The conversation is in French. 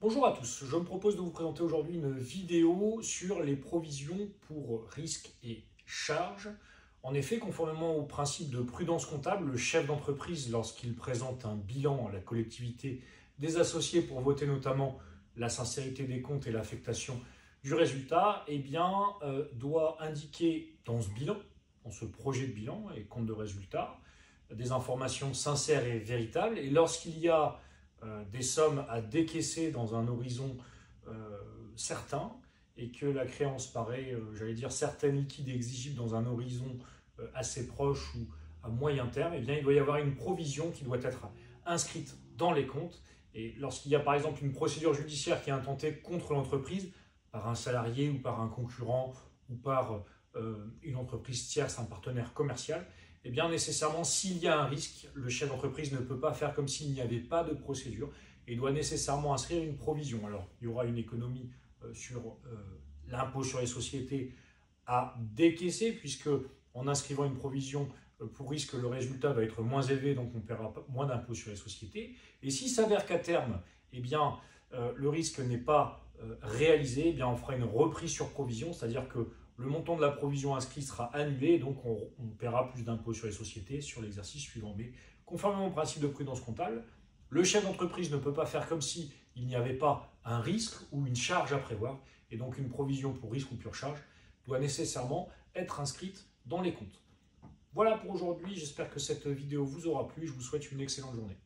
Bonjour à tous, je me propose de vous présenter aujourd'hui une vidéo sur les provisions pour risques et charges. En effet, conformément au principe de prudence comptable, le chef d'entreprise, lorsqu'il présente un bilan à la collectivité des associés pour voter notamment la sincérité des comptes et l'affectation du résultat, doit indiquer dans ce bilan, dans ce projet de bilan et compte de résultat, des informations sincères et véritables. Et lorsqu'il y a des sommes à décaisser dans un horizon certain et que la créance paraît, certaine, liquide et exigible dans un horizon assez proche ou à moyen terme, il doit y avoir une provision qui doit être inscrite dans les comptes. Et lorsqu'il y a par exemple une procédure judiciaire qui est intentée contre l'entreprise par un salarié ou par un concurrent ou par une entreprise tierce, un partenaire commercial, nécessairement, s'il y a un risque, le chef d'entreprise ne peut pas faire comme s'il n'y avait pas de procédure et doit nécessairement inscrire une provision. Alors, il y aura une économie sur l'impôt sur les sociétés à décaisser, puisque en inscrivant une provision pour risque, le résultat va être moins élevé, donc on paiera moins d'impôt sur les sociétés. Et s'il s'avère qu'à terme, le risque n'est pas réalisé, on fera une reprise sur provision, c'est-à-dire que le montant de la provision inscrite sera annulé et donc on paiera plus d'impôts sur les sociétés sur l'exercice suivant. Mais conformément au principe de prudence comptable, le chef d'entreprise ne peut pas faire comme s'il n'y avait pas un risque ou une charge à prévoir. Et donc une provision pour risque ou pure charge doit nécessairement être inscrite dans les comptes. Voilà pour aujourd'hui, j'espère que cette vidéo vous aura plu. Je vous souhaite une excellente journée.